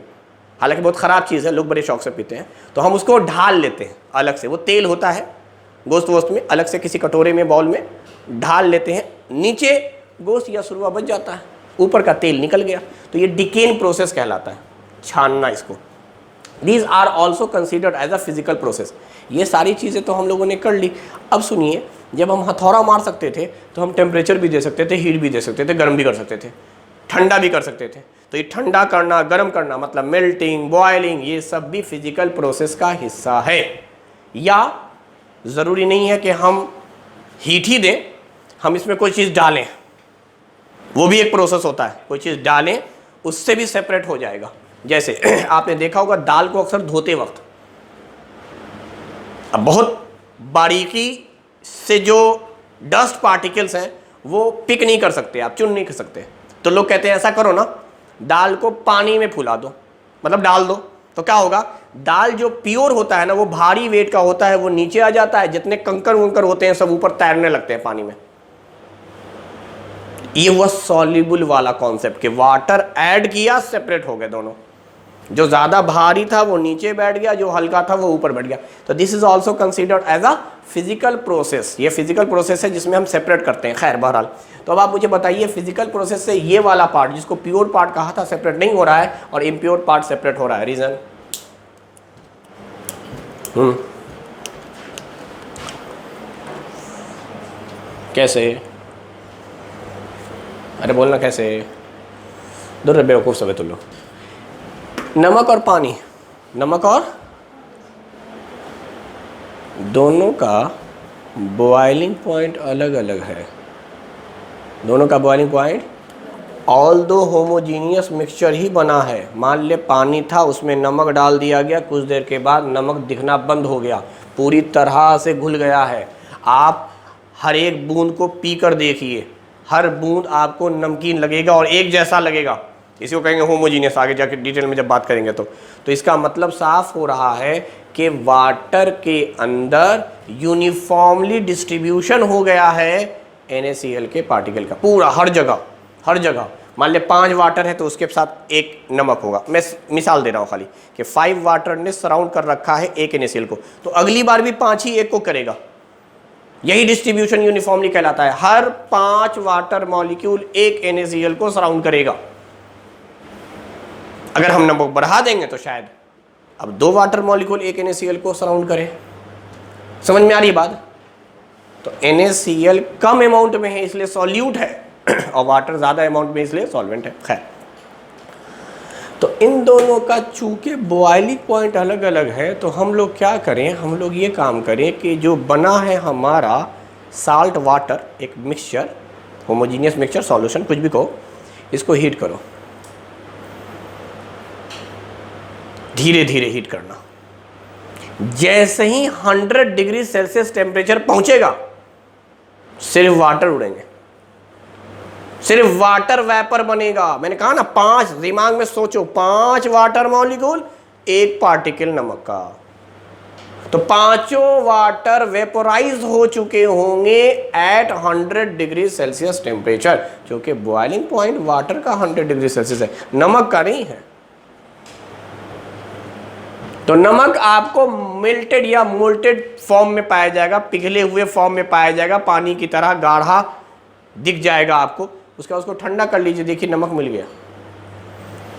हालांकि बहुत ख़राब चीज़ है, लोग बड़े शौक से पीते हैं, तो हम उसको ढाल लेते हैं अलग से। वो तेल होता है गोश्त वोस्त में, अलग से किसी कटोरे में बाउल में ढाल लेते हैं, नीचे गोश्त या सुरवा बच जाता है, ऊपर का तेल निकल गया। तो ये डिकेन प्रोसेस कहलाता है, छानना इसको। These are also considered as a physical process. ये सारी चीज़ें तो हम लोगों ने कर ली। अब सुनिए, जब हम हथौड़ा मार सकते थे तो हम टेम्परेचर भी दे सकते थे, हीट भी दे सकते थे, गर्म भी कर सकते थे, ठंडा भी कर सकते थे। तो ये ठंडा करना, गर्म करना, मतलब मेल्टिंग, बॉयलिंग, ये सब भी फिजिकल प्रोसेस का हिस्सा है। या ज़रूरी नहीं है कि हम हीट ही दें, हम इसमें कोई चीज़ डालें, वो भी एक प्रोसेस होता है। कोई चीज़ डालें, उससे भी सेपरेट हो जाएगा। जैसे आपने देखा होगा दाल को अक्सर धोते वक्त अब बहुत बारीकी से जो डस्ट पार्टिकल्स हैं वो पिक नहीं कर सकते, आप चुन नहीं कर सकते। तो लोग कहते हैं ऐसा करो ना, दाल को पानी में फुला दो, मतलब डाल दो, तो क्या होगा, दाल जो प्योर होता है ना, वो भारी वेट का होता है, वो नीचे आ जाता है, जितने कंकर वंकर होते हैं सब ऊपर तैरने लगते हैं पानी में। ये हुआ सॉल्युबल वाला कॉन्सेप्ट कि वाटर ऐड किया, सेपरेट हो गए दोनों। जो ज़्यादा भारी था वो नीचे बैठ गया, जो हल्का था वो ऊपर बैठ गया। तो this is also considered as a physical process. ये फिजिकल प्रोसेस है जिसमें हम सेपरेट करते हैं। खैर बहरहाल, तो अब आप मुझे बताइए, फिजिकल प्रोसेस से ये वाला पार्ट जिसको प्योर पार्ट कहा था सेपरेट नहीं हो रहा है और इम्प्योर पार्ट सेपरेट हो रहा है, रीजन? कैसे? अरे बोलना कैसे? दूर बेवकूफ़ सब है तुम लोग। नमक और पानी, नमक और दोनों का बॉइलिंग पॉइंट अलग अलग है। दोनों का बॉइलिंग पॉइंट, ऑल दो होमोजीनियस मिक्सचर ही बना है। मान ले पानी था, उसमें नमक डाल दिया गया, कुछ देर के बाद नमक दिखना बंद हो गया, पूरी तरह से घुल गया है। आप हर एक बूंद को पी कर देखिए, हर बूंद आपको नमकीन लगेगा और एक जैसा लगेगा। इसी को कहेंगे होमोजीनियस, आगे जाके डिटेल में जब बात करेंगे तो इसका मतलब साफ हो रहा है कि वाटर के अंदर यूनिफॉर्मली डिस्ट्रीब्यूशन हो गया है NaCl के पार्टिकल का, पूरा हर जगह। मान ले 5 वाटर है तो उसके साथ एक नमक होगा। मैं मिसाल दे रहा हूँ खाली कि 5 वाटर ने सराउंड कर रखा है एक NaCl को, तो अगली बार भी 5 ही एक को करेगा। यही डिस्ट्रीब्यूशन यूनिफॉर्मली कहलाता है। हर 5 वाटर मॉलिक्यूल एक NaCl को सराउंड करेगा। अगर हम नंबर बढ़ा देंगे तो शायद अब 2 वाटर मॉलिक्यूल एक NaCl को सराउंड करें। समझ में आ रही बात? तो NaCl कम अमाउंट में है इसलिए सॉल्यूट है और वाटर ज़्यादा अमाउंट में इसलिए सॉल्वेंट है। खैर, तो इन दोनों का चूंकि बॉइलिंग पॉइंट अलग अलग है, तो हम लोग क्या करें, हम लोग ये काम करें कि जो बना है हमारा साल्ट वाटर, एक मिक्सचर, होमोजीनियस मिक्सचर, सॉल्यूशन, कुछ भी कहो, इसको हीट करो, धीरे धीरे हीट करना। जैसे ही 100 डिग्री सेल्सियस टेम्परेचर पहुंचेगा, सिर्फ वाटर उड़ेंगे, सिर्फ वाटर वेपर बनेगा। मैंने कहा ना 5, दिमाग में सोचो, 5 वाटर मॉलिक्यूल, एक पार्टिकल नमक का, तो 5 वाटर वेपोराइज हो चुके होंगे एट 100 डिग्री सेल्सियस टेम्परेचर, क्योंकि बॉइलिंग पॉइंट वाटर का 100 डिग्री सेल्सियस है, नमक का नहीं है। तो नमक आपको मेल्टेड या मोल्टेड फॉर्म में पाया जाएगा, पिघले हुए फॉर्म में पाया जाएगा, पानी की तरह गाढ़ा दिख जाएगा आपको। उसको ठंडा कर लीजिए, देखिए नमक मिल गया।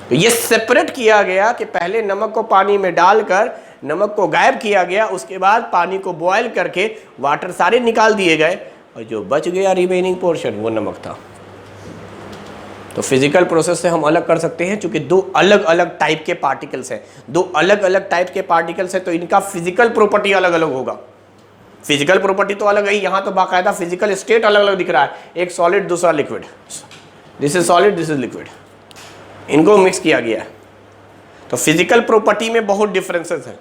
तो ये सेपरेट किया गया कि पहले नमक को पानी में डालकर नमक को गायब किया गया, उसके बाद पानी को बॉयल करके वाटर सारे निकाल दिए गए और जो बच गया रिमेनिंग पोर्शन वो नमक था। तो फिजिकल प्रोसेस से हम अलग कर सकते हैं, क्योंकि 2 अलग अलग टाइप के पार्टिकल्स हैं। 2 अलग अलग टाइप के पार्टिकल्स हैं तो इनका फिजिकल प्रॉपर्टी अलग अलग होगा। फिजिकल प्रॉपर्टी तो अलग है, यहाँ तो बाकायदा फिजिकल स्टेट अलग अलग दिख रहा है, एक सॉलिड दूसरा liquid, this is solid this is liquid, इनको मिक्स किया गया है। तो फिजिकल प्रॉपर्टी में बहुत डिफरेंसेस हैं।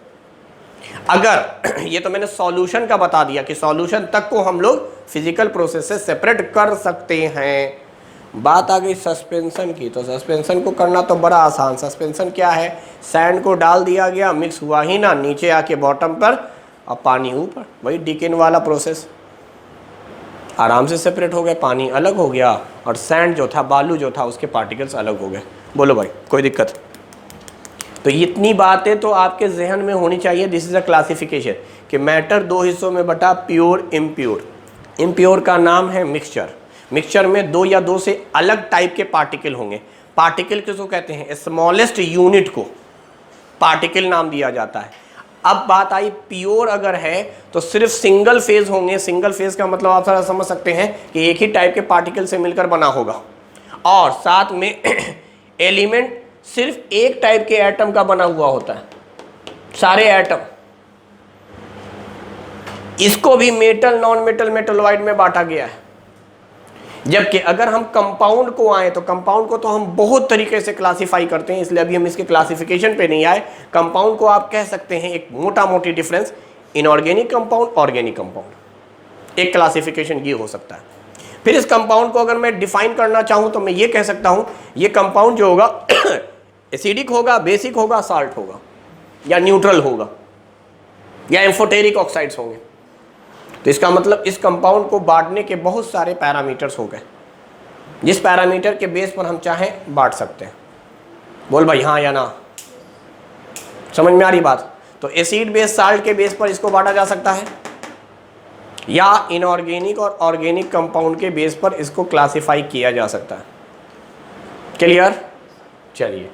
अगर ये तो मैंने सॉल्यूशन का बता दिया कि सॉल्यूशन तक को हम लोग फिजिकल प्रोसेस से सेपरेट कर सकते हैं। बात आ गई सस्पेंशन की, तो सस्पेंशन को करना तो बड़ा आसान। सस्पेंशन क्या है, सैंड को डाल दिया गया, मिक्स हुआ ही ना, नीचे आके बॉटम पर और पानी ऊपर, वही डिकेन वाला प्रोसेस, आराम से सेपरेट हो गए, पानी अलग हो गया और सैंड जो था, बालू जो था, उसके पार्टिकल्स अलग हो गए। बोलो भाई, कोई दिक्कत? तो इतनी बातें तो आपके जहन में होनी चाहिए। दिस इज अ क्लासिफिकेशन कि मैटर 2 हिस्सों में बटा, प्योर, इम्प्योर। इम्प्योर का नाम है मिक्सचर। मिक्सचर में 2 या 2 से अलग टाइप के पार्टिकल होंगे। पार्टिकल किसको कहते हैं? स्मॉलेस्ट यूनिट को पार्टिकल नाम दिया जाता है। अब बात आई प्योर अगर है तो सिर्फ सिंगल फेज होंगे। सिंगल फेज का मतलब आप सारा समझ सकते हैं कि एक ही टाइप के पार्टिकल से मिलकर बना होगा, और साथ में एलिमेंट सिर्फ एक टाइप के एटम का बना हुआ होता है, सारे एटम। इसको भी मेटल, नॉन मेटल, मेटलॉइड में बांटा गया है। जबकि अगर हम कंपाउंड को आए तो कंपाउंड को तो हम बहुत तरीके से क्लासिफाई करते हैं, इसलिए अभी हम इसके क्लासिफिकेशन पे नहीं आए। कंपाउंड को आप कह सकते हैं एक मोटा मोटी difference, inorganic compound, organic compound, एक क्लासिफिकेशन ये हो सकता है। फिर इस कंपाउंड को अगर मैं डिफाइन करना चाहूँ तो मैं ये कह सकता हूँ ये कंपाउंड जो होगा एसिडिक होगा, बेसिक होगा, साल्ट होगा, या न्यूट्रल होगा, या एम्फोटेरिक ऑक्साइड्स होंगे। तो इसका मतलब इस कंपाउंड को बांटने के बहुत सारे पैरामीटर्स हो गए, जिस पैरामीटर के बेस पर हम चाहें बांट सकते हैं। बोल भाई हाँ या ना, समझ में आ रही बात? तो एसिड बेस साल्ट के बेस पर इसको बांटा जा सकता है, या इनऑर्गेनिक और ऑर्गेनिक कंपाउंड के बेस पर इसको क्लासिफाई किया जा सकता है। क्लियर? चलिए,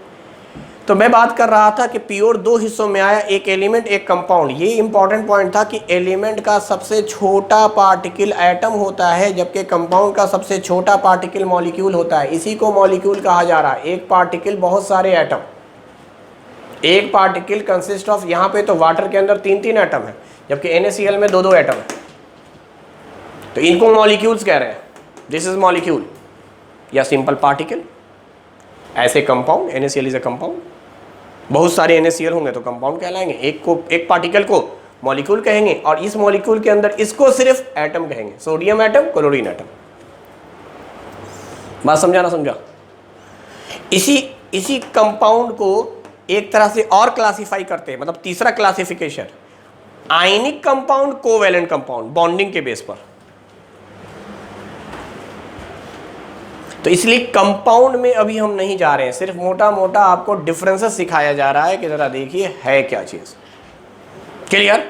तो मैं बात कर रहा था कि प्योर दो हिस्सों में आया, एक एलिमेंट, एक कंपाउंड। ये इंपॉर्टेंट पॉइंट था कि एलिमेंट का सबसे छोटा पार्टिकल एटम होता है, जबकि कंपाउंड का सबसे छोटा पार्टिकल मॉलिक्यूल होता है। इसी को मॉलिक्यूल कहा जा रहा है। एक पार्टिकल, बहुत सारे एटम। एक पार्टिकल कंसिस्ट ऑफ, यहाँ पे तो वाटर के अंदर 3-3 एटम है, जबकि NaCl में 2-2 एटम है, तो इनको मॉलिक्यूल्स कह रहे हैं। दिस इज मॉलिक्यूल या सिंपल पार्टिकल। ऐसे compound, NaCl is a compound. बहुत सारे NaCl होंगे तो कंपाउंड कहलाएंगे। एक पार्टिकल को मॉलिक्यूल कहेंगे, और इस मॉलिक्यूल के अंदर इसको सिर्फ एटम कहेंगे, सोडियम एटम, क्लोरीन एटम। बात समझा ना समझा? इसी कंपाउंड को एक तरह से और क्लासिफाई करते हैं, मतलब तीसरा classification, ionic compound, covalent compound, bonding के बेस पर। तो इसलिए कंपाउंड में अभी हम नहीं जा रहे हैं, सिर्फ मोटा मोटा आपको डिफरेंसेस सिखाया जा रहा है कि जरा देखिए है क्या चीज। क्लियर?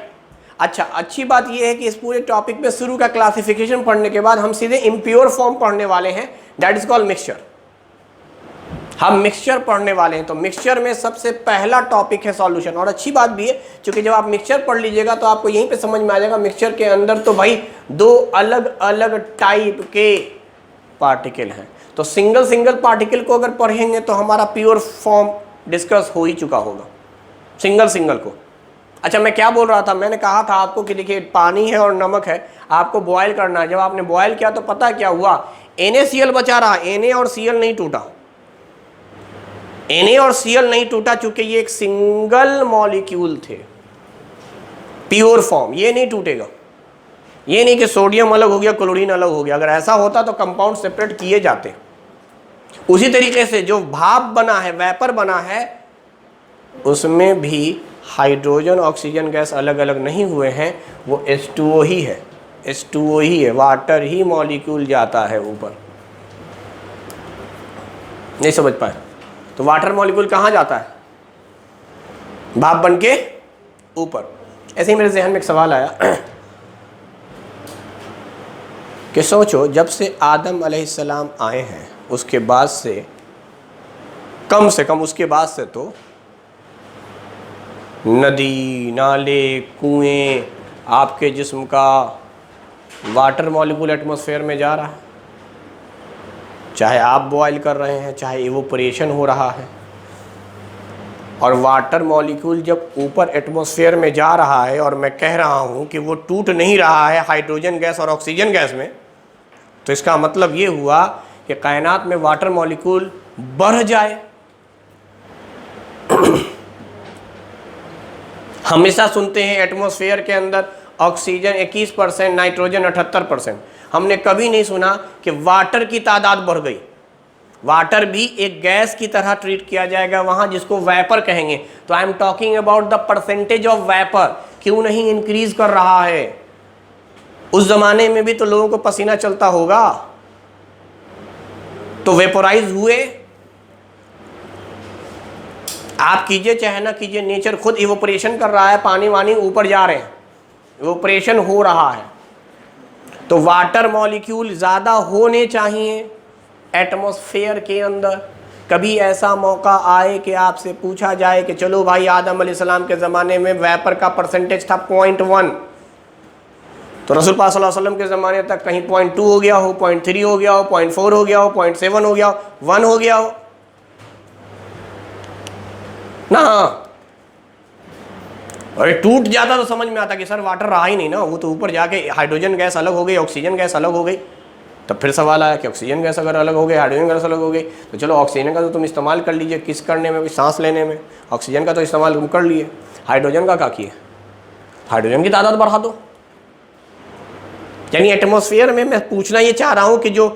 अच्छा, अच्छी बात यह है कि इस पूरे टॉपिक पे शुरू का क्लासिफिकेशन पढ़ने के बाद हम सीधे इम्प्योर फॉर्म पढ़ने वाले हैं, दैट इज कॉल्ड मिक्सचर। हम मिक्सचर पढ़ने वाले हैं। तो मिक्सचर में सबसे पहला टॉपिक है सॉल्यूशन। और अच्छी बात भी है, क्योंकि जब आप मिक्सचर पढ़ लीजिएगा तो आपको यहीं पे समझ में आ जाएगा मिक्सचर के अंदर तो भाई दो अलग अलग टाइप के पार्टिकल हैं। तो सिंगल पार्टिकल को अगर पढ़ेंगे तो हमारा प्योर फॉर्म डिस्कस हो ही चुका होगा, सिंगल को। अच्छा, मैं क्या बोल रहा था? मैंने कहा था आपको कि देखिए पानी है और नमक है, आपको बॉयल करना है। जब आपने बॉयल किया तो पता क्या हुआ? NaCl बचा रहा, Na और Cl नहीं टूटा। Na और Cl नहीं टूटा चूंकि ये एक सिंगल मॉलिक्यूल थे, प्योर फॉर्म। ये नहीं टूटेगा। ये नहीं कि सोडियम अलग हो गया, क्लोरीन अलग हो गया। अगर ऐसा होता तो कंपाउंड सेपरेट किए जाते। उसी तरीके से जो भाप बना है, वेपर बना है, उसमें भी हाइड्रोजन ऑक्सीजन गैस अलग अलग नहीं हुए हैं, वो H2O ही है। H2O ही है, वाटर ही मॉलिक्यूल जाता है ऊपर। नहीं समझ पाए? तो वाटर मॉलिक्यूल कहाँ जाता है? भाप बन के ऊपर। ऐसे ही मेरे जहन में एक सवाल आया कि सोचो, जब से आदम अलैहिस्सलाम आए हैं उसके बाद से कम उसके बाद से तो नदी, नाले, कुएं, आपके जिस्म का वाटर मॉलिक्यूल एटमॉस्फेयर में जा रहा है। चाहे आप बॉयल कर रहे हैं, चाहे इवोपरेशन हो रहा है। और वाटर मॉलिक्यूल जब ऊपर एटमॉस्फेयर में जा रहा है और मैं कह रहा हूँ कि वो टूट नहीं रहा है हाइड्रोजन गैस और ऑक्सीजन गैस में, तो इसका मतलब ये हुआ कि कायनात में वाटर मॉलिक्यूल बढ़ जाए। हमेशा सुनते हैं एटमॉस्फेयर के अंदर ऑक्सीजन 21%, नाइट्रोजन 78%। हमने कभी नहीं सुना कि वाटर की तादाद बढ़ गई। वाटर भी एक गैस की तरह ट्रीट किया जाएगा वहां, जिसको वेपर कहेंगे। तो I am talking about the percentage of vapour, क्यों नहीं इंक्रीज कर रहा है? उस जमाने में भी तो लोगों को पसीना चलता होगा, तो वेपोराइज हुए। आप कीजिए चाहे ना कीजिए, नेचर खुद इवोपरेशन कर रहा है, पानी वानी ऊपर जा रहे हैं, इवोपरेशन हो रहा है। तो वाटर मॉलिक्यूल ज़्यादा होने चाहिए एटमॉस्फेयर के अंदर, कभी ऐसा मौका आए कि आपसे पूछा जाए कि चलो भाई आदम अलैहिस्सलाम के ज़माने में वेपर का परसेंटेज था 0.1, तो रसूल पाक सल्लल्लाहु अलैहि वसल्लम के ज़माने तक कहीं 0.2 हो गया हो, 0.3 हो गया हो, 0.4 हो गया हो, 0.7 हो गया हो, 1 हो गया हो ना। अरे टूट जाता तो समझ में आता कि सर वाटर रहा ही नहीं ना, वो तो ऊपर जाके हाइड्रोजन गैस अलग हो गई, ऑक्सीजन गैस अलग हो गई। तब फिर सवाल आया कि ऑक्सीजन गैस अगर अलग हो गई, हाइड्रोजन गैस अलग हो गई, तो चलो ऑक्सीजन का तो तुम इस्तेमाल कर लीजिए, किस करने में, सांस लेने में। ऑक्सीजन का तो इस्तेमाल तुम कर लिए, हाइड्रोजन का क्या किए? हाइड्रोजन की तादाद बढ़ा दो। यानी एटमॉस्फेयर में मैं पूछना ये चाह रहा हूँ कि जो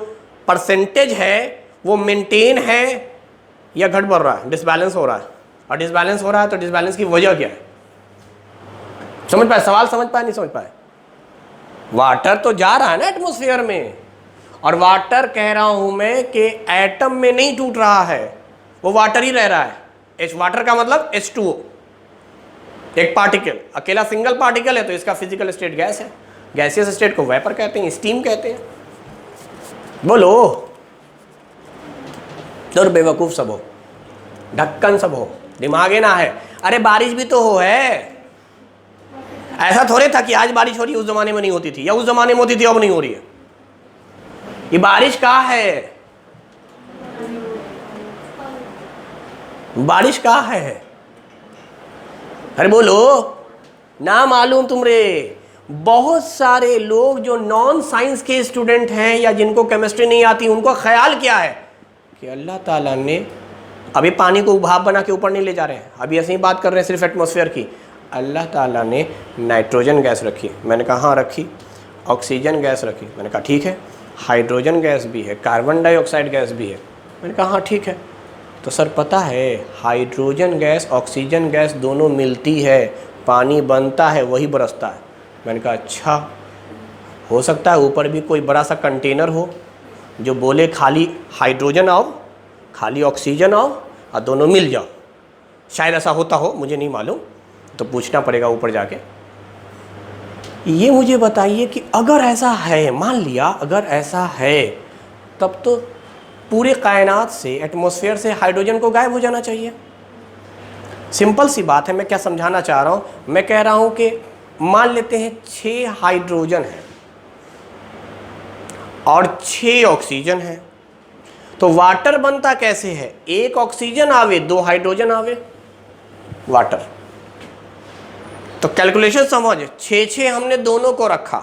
परसेंटेज है वो मेंटेन है या घट बढ़ रहा है, डिसबैलेंस हो रहा है। और डिसबैलेंस हो रहा है तो डिसबैलेंस की वजह क्या है? समझ पाए सवाल? समझ पाए नहीं समझ पाए? वाटर तो जा रहा है ना एटमॉस्फेयर में, और वाटर कह रहा हूं मैं कि एटम में नहीं टूट रहा है, वो वाटर ही रह रहा है। एच वाटर का मतलब H2O, एक पार्टिकल, अकेला सिंगल पार्टिकल है तो इसका फिजिकल स्टेट गैस है। गैसियस स्टेट को वेपर कहते हैं, स्टीम कहते हैं। बोलो, तो बेवकूफ सब हो, ढक्कन सब हो, दिमागे ना है। अरे बारिश भी तो हो है, ऐसा थोड़े था कि आज बारिश हो रही है उस जमाने में नहीं होती थी, या उस जमाने में होती थी अब नहीं हो रही है। ये बारिश कहाँ है? बारिश कहाँ है? अरे बोलो ना, मालूम तुमरे? बहुत सारे लोग जो नॉन साइंस के स्टूडेंट हैं या जिनको केमिस्ट्री नहीं आती, उनको ख्याल क्या है कि अल्लाह ताला ने अभी पानी को भाप बना के ऊपर नहीं ले जा रहे हैं, अभी ऐसे ही बात कर रहे हैं सिर्फ एटमॉस्फेयर की। अल्लाह ताला ने नाइट्रोजन गैस रखी, मैंने कहा हाँ रखी। ऑक्सीजन गैस रखी, मैंने कहा ठीक है। हाइड्रोजन गैस भी है, कार्बन डाइऑक्साइड गैस भी है, मैंने कहा हाँ ठीक है। तो सर पता है हाइड्रोजन गैस ऑक्सीजन गैस दोनों मिलती है, पानी बनता है, वही बरसता है। मैंने कहा अच्छा, हो सकता है ऊपर भी कोई बड़ा सा कंटेनर हो जो बोले खाली हाइड्रोजन आओ, खाली ऑक्सीजन आओ और दोनों मिल जाओ। शायद ऐसा होता हो, मुझे नहीं मालूम, तो पूछना पड़ेगा ऊपर जाके। ये मुझे बताइए कि अगर ऐसा है, मान लिया अगर ऐसा है, तब तो पूरे कायनात से, एटमॉस्फेयर से हाइड्रोजन को गायब हो जाना चाहिए। सिंपल सी बात है। मैं क्या समझाना चाह रहा हूँ? मैं कह रहा हूँ कि मान लेते हैं 6 हाइड्रोजन है और 6 ऑक्सीजन है, तो वाटर बनता कैसे है? 1 ऑक्सीजन आवे, 2 हाइड्रोजन आवे, वाटर। तो कैलकुलेशन समझ, 6 हमने दोनों को रखा,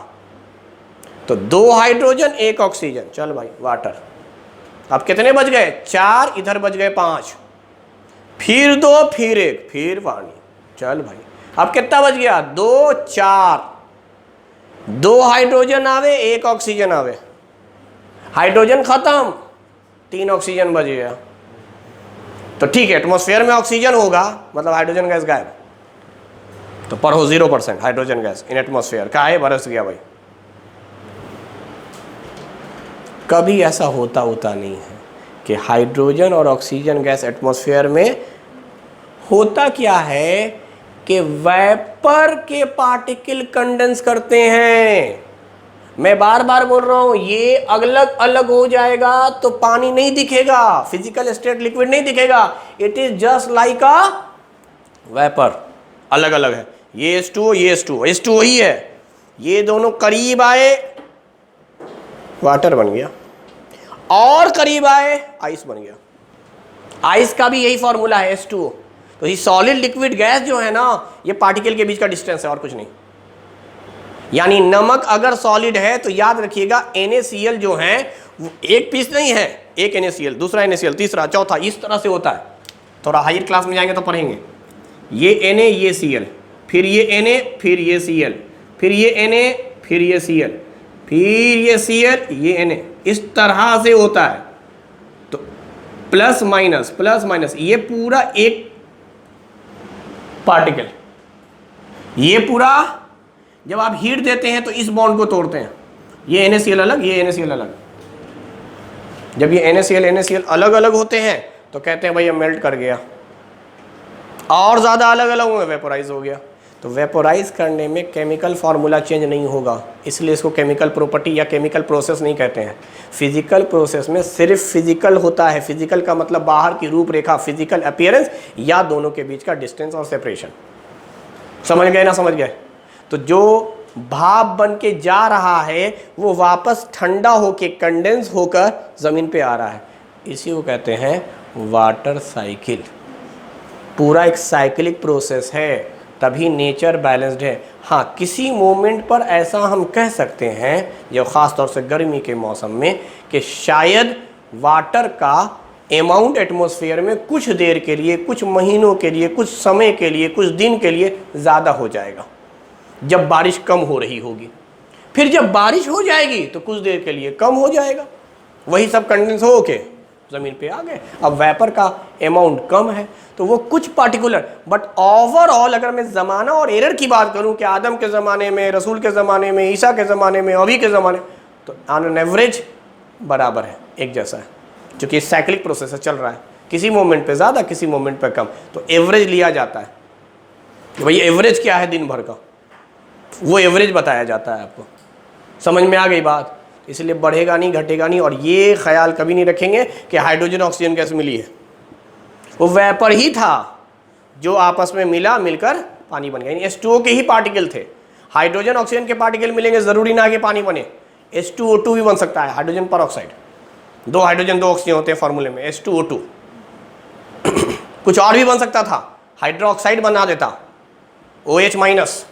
तो 2 हाइड्रोजन 1 ऑक्सीजन, चल भाई वाटर। अब कितने बच गए? 4, इधर बच गए 5, फिर 2, फिर 1, फिर पानी, चल भाई। अब कितना बच गया? 2, 4, 2 हाइड्रोजन आवे, 1 ऑक्सीजन आवे, हाइड्रोजन खत्म, 3 ऑक्सीजन बच गया। तो ठीक है, एटमॉस्फेयर में ऑक्सीजन होगा मतलब हाइड्रोजन गैस गायब, तो पढ़ो 0% हाइड्रोजन गैस इन एटमॉस्फेयर का है, बरस गया भाई। कभी ऐसा होता नहीं है कि हाइड्रोजन और ऑक्सीजन गैस एटमॉस्फेयर में होता क्या है कि वेपर के पार्टिकल कंडेंस करते हैं। मैं बार बार बोल रहा हूं, ये अलग अलग हो जाएगा तो पानी नहीं दिखेगा, फिजिकल स्टेट लिक्विड नहीं दिखेगा। It is just like a vapour, अलग अलग है। ये H2O, ये H2O, H2O ही है। ये दोनों करीब आए, वाटर बन गया, और करीब आए, आइस बन गया। आइस का भी यही फॉर्मूला है, H2O। तो ये सॉलिड लिक्विड गैस जो है ना, ये पार्टिकल के बीच का डिस्टेंस है और कुछ नहीं। यानी नमक अगर सॉलिड है तो याद रखिएगा NaCl जो है वो एक पीस नहीं है, एक NaCl, दूसरा NaCl, तीसरा, चौथा, इस तरह से होता है। थोड़ा हायर क्लास में जाएंगे तो पढ़ेंगे। ये Na, ये Cl, फिर ये Na, फिर ये Cl, फिर ये Na, फिर ये Cl, फिर ये Cl, ये Na, इस तरह से होता है। तो प्लस माइनस, ये पूरा एक पार्टिकल, ये पूरा जब आप हीट देते हैं तो इस बॉन्ड को तोड़ते हैं। ये NaCl अलग, ये NaCl अलग। जब ये NaCl अलग अलग होते हैं तो कहते हैं भाई ये मेल्ट कर गया, और ज़्यादा अलग अलग हुए, वेपोराइज हो गया। तो वेपोराइज करने में केमिकल फार्मूला चेंज नहीं होगा, इसलिए इसको केमिकल प्रॉपर्टी या केमिकल प्रोसेस नहीं कहते हैं। फिजिकल प्रोसेस में सिर्फ फिजिकल होता है। फिजिकल का मतलब बाहर की रूपरेखा, फिजिकल अपीयरेंस, या दोनों के बीच का डिस्टेंस और सेपरेशन। समझ गए ना? समझ गए? तो जो भाप बन के जा रहा है वो वापस ठंडा होके कंडेंस होकर ज़मीन पे आ रहा है, इसी को कहते हैं वाटर साइकिल। पूरा एक साइक्लिक प्रोसेस है, तभी नेचर बैलेंस्ड है। हाँ, किसी मोमेंट पर ऐसा हम कह सकते हैं, जो ख़ास तौर से गर्मी के मौसम में, कि शायद वाटर का अमाउंट एटमॉस्फेयर में कुछ देर के लिए, कुछ महीनों के लिए, कुछ समय के लिए, कुछ दिन के लिए ज़्यादा हो जाएगा जब बारिश कम हो रही होगी। फिर जब बारिश हो जाएगी तो कुछ देर के लिए कम हो जाएगा, वही सब कंडेंस हो के ज़मीन पे आ गए। अब वेपर का अमाउंट कम है तो वो कुछ पार्टिकुलर, बट ओवरऑल अगर मैं ज़माना और एरर की बात करूं कि आदम के ज़माने में, रसूल के ज़माने में, ईसा के ज़माने में, अभी के ज़माने, तो ऑन एन एवरेज बराबर है, एक जैसा है, क्योंकि साइक्लिक प्रोसेस चल रहा है। किसी मोमेंट पे ज़्यादा, किसी मोमेंट पे कम, तो एवरेज लिया जाता है कि भाई एवरेज क्या है दिन भर का, वो एवरेज बताया जाता है आपको। समझ में आ गई बात? इसलिए बढ़ेगा नहीं, घटेगा नहीं। और ये ख्याल कभी नहीं रखेंगे कि हाइड्रोजन ऑक्सीजन कैसे मिली है, वो वेपर ही था जो आपस में मिला, मिलकर पानी बन गया। H2O के ही पार्टिकल थे। हाइड्रोजन ऑक्सीजन के पार्टिकल मिलेंगे, ज़रूरी ना कि पानी बने। H2O2 भी बन सकता है, हाइड्रोजन पर ऑक्साइड। 2 हाइड्रोजन 2 ऑक्सीजन होते हैं फॉर्मूले में, H2O2। कुछ और भी बन सकता था, हाइड्रोक्साइड बना देता, OH-।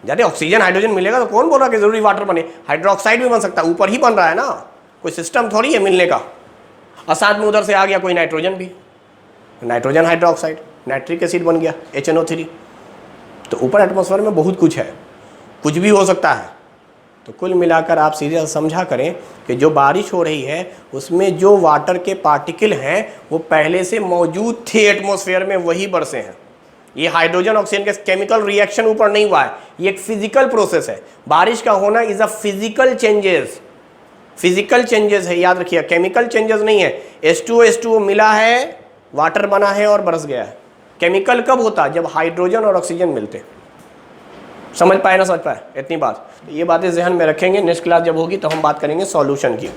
जब ऑक्सीजन हाइड्रोजन मिलेगा तो कौन बोल रहा कि जरूरी वाटर बने? हाइड्रोक्साइड भी बन सकता है, ऊपर ही बन रहा है ना, कोई सिस्टम थोड़ी है मिलने का। और साथ में उधर से आ गया कोई नाइट्रोजन भी, नाइट्रोजन हाइड्रोक्साइड, नाइट्रिक एसिड बन गया, HNO3। तो ऊपर एटमॉस्फेयर में बहुत कुछ है, कुछ भी हो सकता है। तो कुल मिलाकर आप सीधे समझा करें कि जो बारिश हो रही है उसमें जो वाटर के पार्टिकल हैं वो पहले से मौजूद थे एटमॉस्फेयर में, वही बरसे हैं। ये हाइड्रोजन ऑक्सीजन के केमिकल रिएक्शन ऊपर नहीं हुआ है, ये एक फिजिकल प्रोसेस है। बारिश का होना is a physical changes, physical changes है, याद रखिए, केमिकल चेंजेस नहीं है। H2O मिला है, वाटर बना है और बरस गया है। केमिकल कब होता है? जब हाइड्रोजन और ऑक्सीजन मिलते। समझ पाए ना? समझ पाए? इतनी बात। तो ये बातें जहन में रखेंगे, नेक्स्ट क्लास जब होगी तो हम बात करेंगे सॉल्यूशन की।